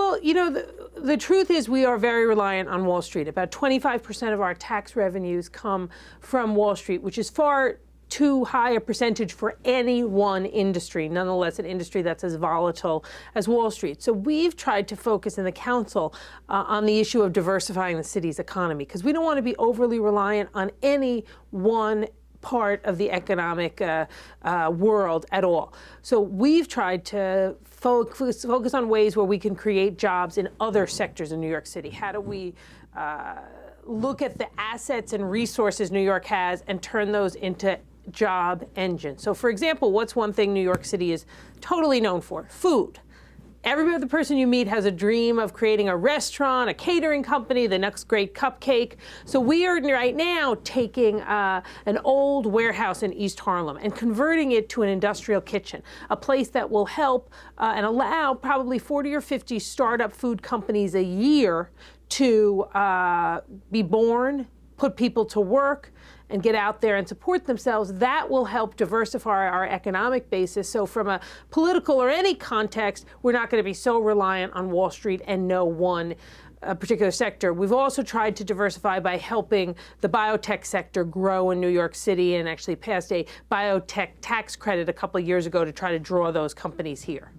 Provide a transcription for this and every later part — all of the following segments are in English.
Well, the truth is we are very reliant on Wall Street. About 25% of our tax revenues come from Wall Street, which is far too high a percentage for any one industry, nonetheless an industry that's as volatile as Wall Street. So we've tried to focus in the council on the issue of diversifying the city's economy, because we don't want to be overly reliant on any one part of the economic world at all. So we've tried to focus on ways where we can create jobs in other sectors in New York City. How do we look at the assets and resources New York has and turn those into job engines? So for example, what's one thing New York City is totally known for? Food. Every other person you meet has a dream of creating a restaurant, a catering company, the next great cupcake. So we are right now taking an old warehouse in East Harlem and converting it to an industrial kitchen, a place that will help and allow probably 40 or 50 startup food companies a year to be born, put people to work, and get out there and support themselves. That will help diversify our economic basis. So from a political or any context, we're not going to be so reliant on Wall Street and no one particular sector. We've also tried to diversify by helping the biotech sector grow in New York City, and actually passed a biotech tax credit a couple of years ago to try to draw those companies here.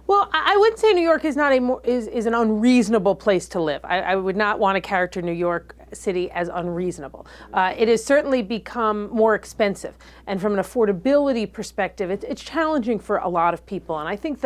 Well, I would say New York is not is an unreasonable place to live. I would not want to characterize New York City as unreasonable. It has certainly become more expensive, and from an affordability perspective, it's challenging for a lot of people. And I think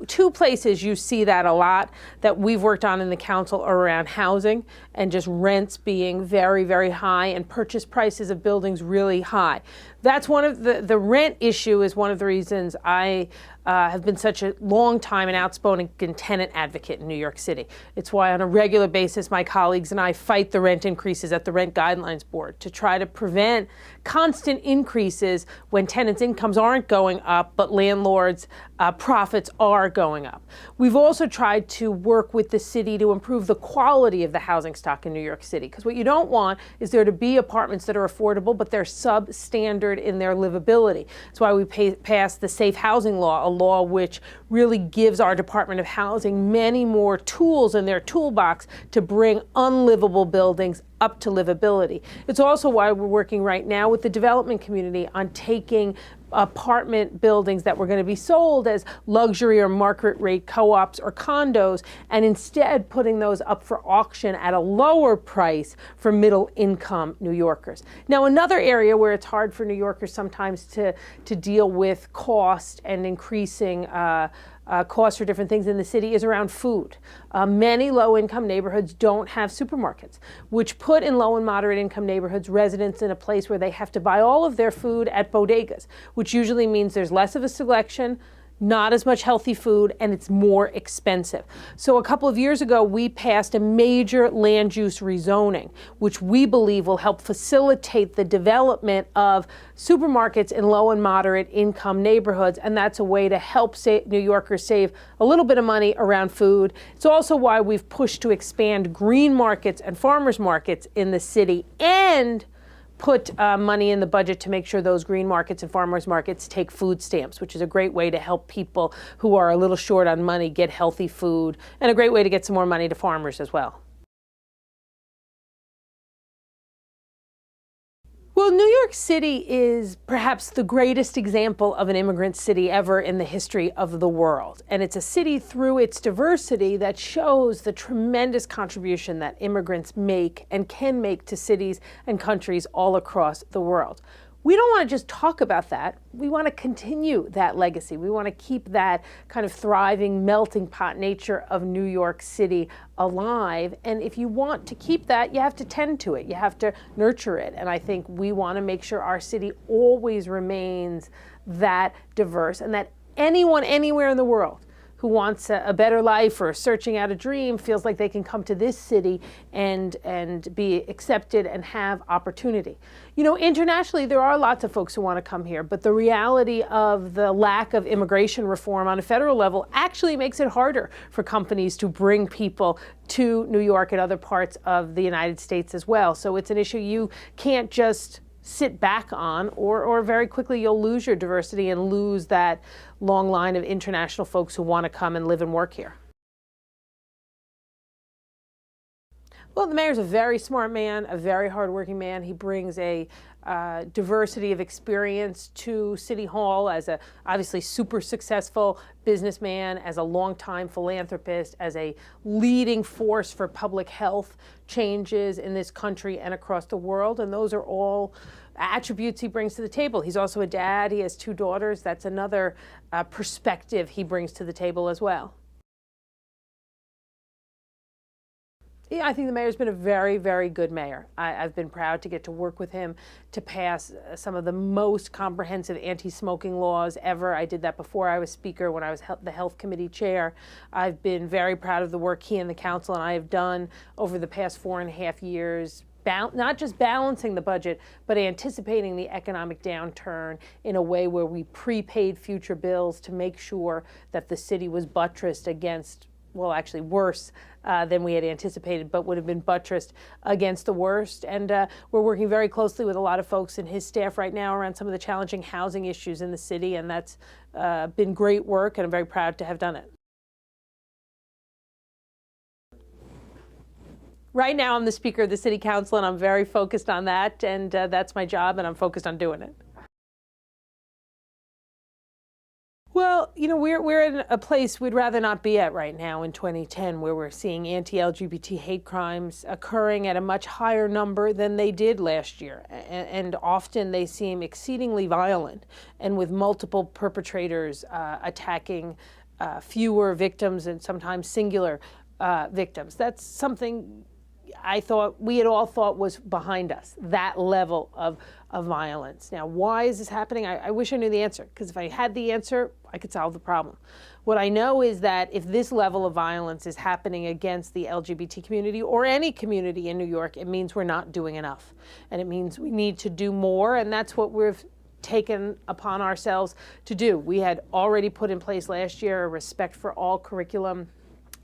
two places you see that a lot that we've worked on in the council are around housing and just rents being very, very high and purchase prices of buildings really high. That's one of the rent issue is one of the reasons I have been such a long time and outspoken tenant advocate in New York City. It's why on a regular basis my colleagues and I fight the rent increases at the Rent Guidelines Board to try to prevent constant increases when tenants' incomes aren't going up, but landlords' profits are going up. We've also tried to work with the city to improve the quality of the housing stock in New York City, because what you don't want is there to be apartments that are affordable, but they're substandard in their livability. That's why we passed the Safe Housing Law, a law which really gives our Department of Housing many more tools in their toolbox to bring unlivable buildings up to livability. It's also why we're working right now with the development community on taking apartment buildings that were going to be sold as luxury or market rate co-ops or condos, and instead putting those up for auction at a lower price for middle income New Yorkers. Now, another area where it's hard for New Yorkers sometimes to deal with cost and increasing costs for different things in the city is around food. Many low-income neighborhoods don't have supermarkets, which put in low and moderate income neighborhoods residents in a place where they have to buy all of their food at bodegas, which usually means there's less of a selection, not as much healthy food, and it's more expensive. So a couple of years ago, we passed a major land use rezoning, which we believe will help facilitate the development of supermarkets in low and moderate income neighborhoods, and that's a way to help New Yorkers save a little bit of money around food. It's also why we've pushed to expand green markets and farmers markets in the city, and put money in the budget to make sure those green markets and farmers markets take food stamps, which is a great way to help people who are a little short on money get healthy food, and a great way to get some more money to farmers as well. Well, New York City is perhaps the greatest example of an immigrant city ever in the history of the world. And it's a city through its diversity that shows the tremendous contribution that immigrants make and can make to cities and countries all across the world. We don't want to just talk about that. We want to continue that legacy. We want to keep that kind of thriving, melting pot nature of New York City alive. And if you want to keep that, you have to tend to it. You have to nurture it. And I think we want to make sure our city always remains that diverse, and that anyone, anywhere in the world who wants a better life or searching out a dream feels like they can come to this city and be accepted and have opportunity. You know, internationally, there are lots of folks who want to come here, but the reality of the lack of immigration reform on a federal level actually makes it harder for companies to bring people to New York and other parts of the United States as well. So it's an issue you can't just sit back on, or very quickly you'll lose your diversity and lose that long line of international folks who want to come and live and work here. Well, the mayor's a very smart man, a very hardworking man. He brings a diversity of experience to City Hall as a obviously super successful businessman, as a longtime philanthropist, as a leading force for public health changes in this country and across the world. And those are all attributes he brings to the table. He's also a dad. He has 2 daughters. That's another perspective he brings to the table as well. Yeah, I think the mayor's been a very, very good mayor. I've been proud to get to work with him to pass some of the most comprehensive anti-smoking laws ever. I did that before I was speaker, when I was the health committee chair. I've been very proud of the work he and the council and I have done over the past 4.5 years, not just balancing the budget, but anticipating the economic downturn in a way where we prepaid future bills to make sure that the city was buttressed against, well, actually worse than we had anticipated, but would have been buttressed against the worst. And we're working very closely with a lot of folks in his staff right now around some of the challenging housing issues in the city, and that's been great work, and I'm very proud to have done it. Right now, I'm the Speaker of the City Council, and I'm very focused on that, and that's my job, and I'm focused on doing it. Well, you know, we're in a place we'd rather not be at right now in 2010, where we're seeing anti-LGBT hate crimes occurring at a much higher number than they did last year. And often they seem exceedingly violent, and with multiple perpetrators attacking fewer victims and sometimes singular victims. That's something I thought we had all thought was behind us, that level of violence. Now, why is this happening? I wish I knew the answer, because if I had the answer, I could solve the problem. What I know is that if this level of violence is happening against the LGBT community or any community in New York, it means we're not doing enough. And it means we need to do more, and that's what we've taken upon ourselves to do. We had already put in place last year a Respect for All curriculum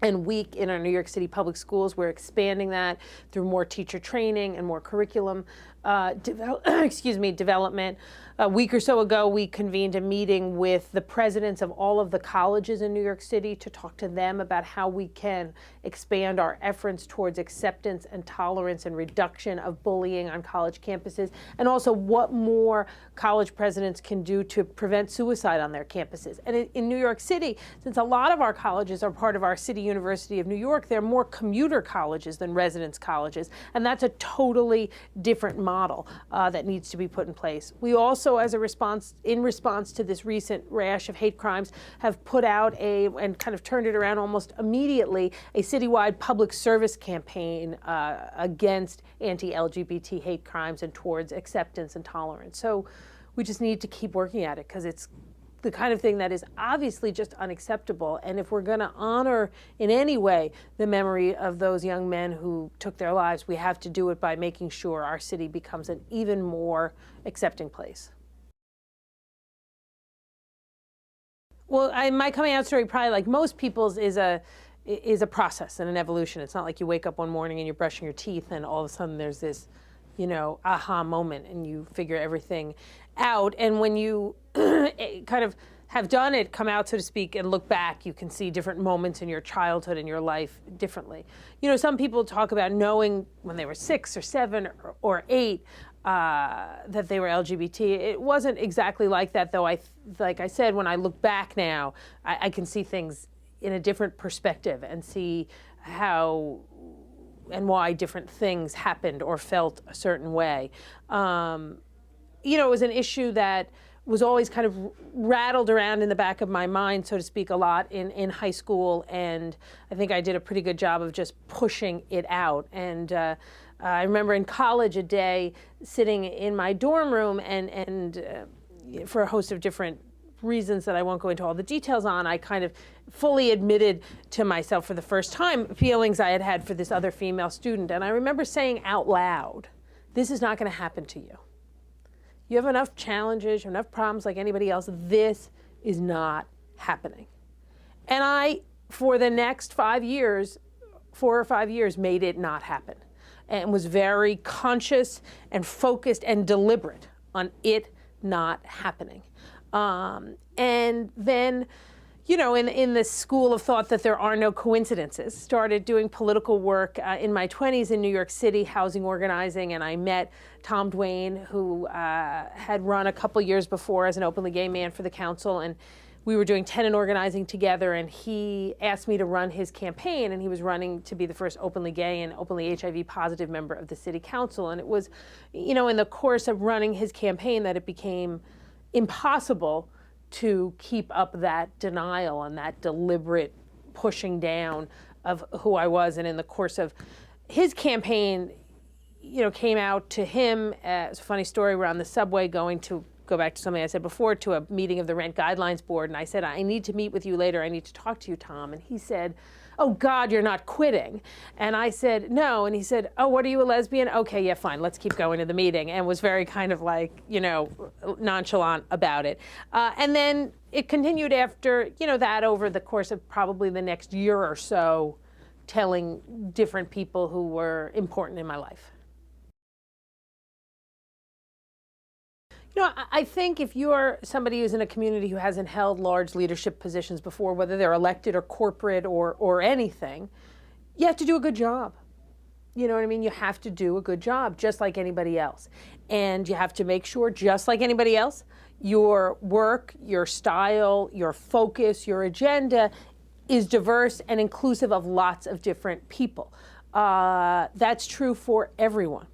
and week in our New York City public schools. We're expanding that through more teacher training and more curriculum development. A week or so ago, we convened a meeting with the presidents of all of the colleges in New York City to talk to them about how we can expand our efforts towards acceptance and tolerance and reduction of bullying on college campuses, and also what more college presidents can do to prevent suicide on their campuses. And in New York City, since a lot of our colleges are part of our City University of New York, they're more commuter colleges than residence colleges, and that's a totally different model that needs to be put in place. We also, as a response to this recent rash of hate crimes, have put out and kind of turned it around almost immediately, a citywide public service campaign against anti-LGBT hate crimes and towards acceptance and tolerance. So we just need to keep working at it, because it's the kind of thing that is obviously just unacceptable. And if we're going to honor in any way the memory of those young men who took their lives, we have to do it by making sure our city becomes an even more accepting place. Well, my coming out story, probably like most people's, is a process and an evolution. It's not like you wake up one morning and you're brushing your teeth and all of a sudden there's this, you know, aha moment and you figure everything out. And when you kind of have done it, come out, so to speak, and look back, you can see different moments in your childhood and your life differently. You know, some people talk about knowing when they were 6 or 7 or 8 that they were LGBT. It wasn't exactly like that, though. Like I said, when I look back now, I can see things in a different perspective and see how and why different things happened or felt a certain way. You know, it was an issue that was always kind of rattled around in the back of my mind, so to speak, a lot in high school, and I think I did a pretty good job of just pushing it out. And I remember in college a day sitting in my dorm room and for a host of different reasons that I won't go into all the details on, I kind of fully admitted to myself for the first time feelings I had had for this other female student. And I remember saying out loud, "This is not going to happen to you. You have enough challenges, you have enough problems like anybody else. This is not happening." And I, for the next 4 or 5 years, made it not happen. and was very conscious and focused and deliberate on it not happening. And then, you know, in the school of thought that there are no coincidences, started doing political work in my 20s in New York City, housing organizing, and I met Tom Duane, who had run a couple years before as an openly gay man for the council, and we were doing tenant organizing together, and he asked me to run his campaign, and he was running to be the first openly gay and openly HIV positive member of the city council. And it was, you know, in the course of running his campaign that it became impossible to keep up that denial and that deliberate pushing down of who I was. And in the course of his campaign, you know, came out to him, it's a funny story, we're on the subway going to go back to something I said before, to a meeting of the Rent Guidelines Board, and I said, I need to meet with you later, I need to talk to you, Tom. And he said, oh God, you're not quitting. And I said, no. And he said, oh, what, are you a lesbian? Okay, yeah, fine, let's keep going to the meeting. And was very kind of like, you know, nonchalant about it. And then it continued after, you know, that over the course of probably the next year or so, telling different people who were important in my life. You know, I think if you're somebody who's in a community who hasn't held large leadership positions before, whether they're elected or corporate or anything, you have to do a good job. You know what I mean? You have to do a good job, just like anybody else. And you have to make sure, just like anybody else, your work, your style, your focus, your agenda is diverse and inclusive of lots of different people. That's true for everyone.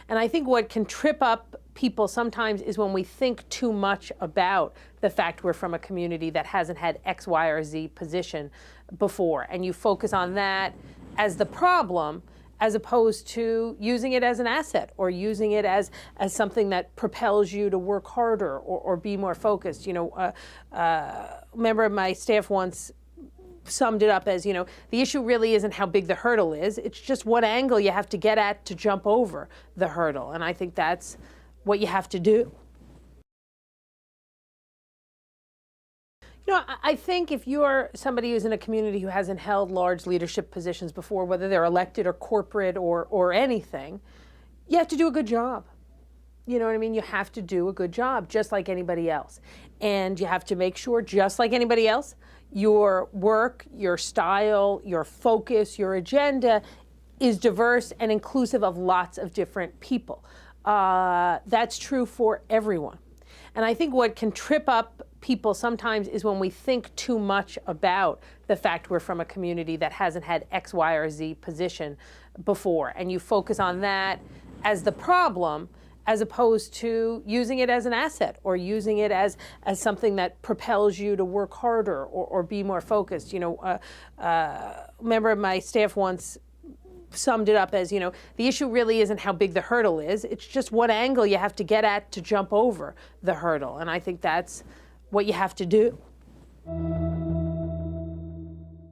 And I think what can trip up people sometimes is when we think too much about the fact we're from a community that hasn't had X, Y, or Z position before. And you focus on that as the problem, as opposed to using it as an asset or using it as something that propels you to work harder or be more focused. You know, a member of my staff once summed it up as, you know, the issue really isn't how big the hurdle is, it's just what angle you have to get at to jump over the hurdle. And I think that's what you have to do. You know, I think if you're somebody who's in a community who hasn't held large leadership positions before, whether they're elected or corporate or anything, you have to do a good job. You know what I mean? You have to do a good job, just like anybody else. And you have to make sure, just like anybody else, your work, your style, your focus, your agenda is diverse and inclusive of lots of different people. That's true for everyone. And I think what can trip up people sometimes is when we think too much about the fact we're from a community that hasn't had X, Y, or Z position before. And you focus on that as the problem, as opposed to using it as an asset or using it as something that propels you to work harder or be more focused. You know, a member of my staff once summed it up as, you know, the issue really isn't how big the hurdle is, it's just what angle you have to get at to jump over the hurdle. And I think that's what you have to do.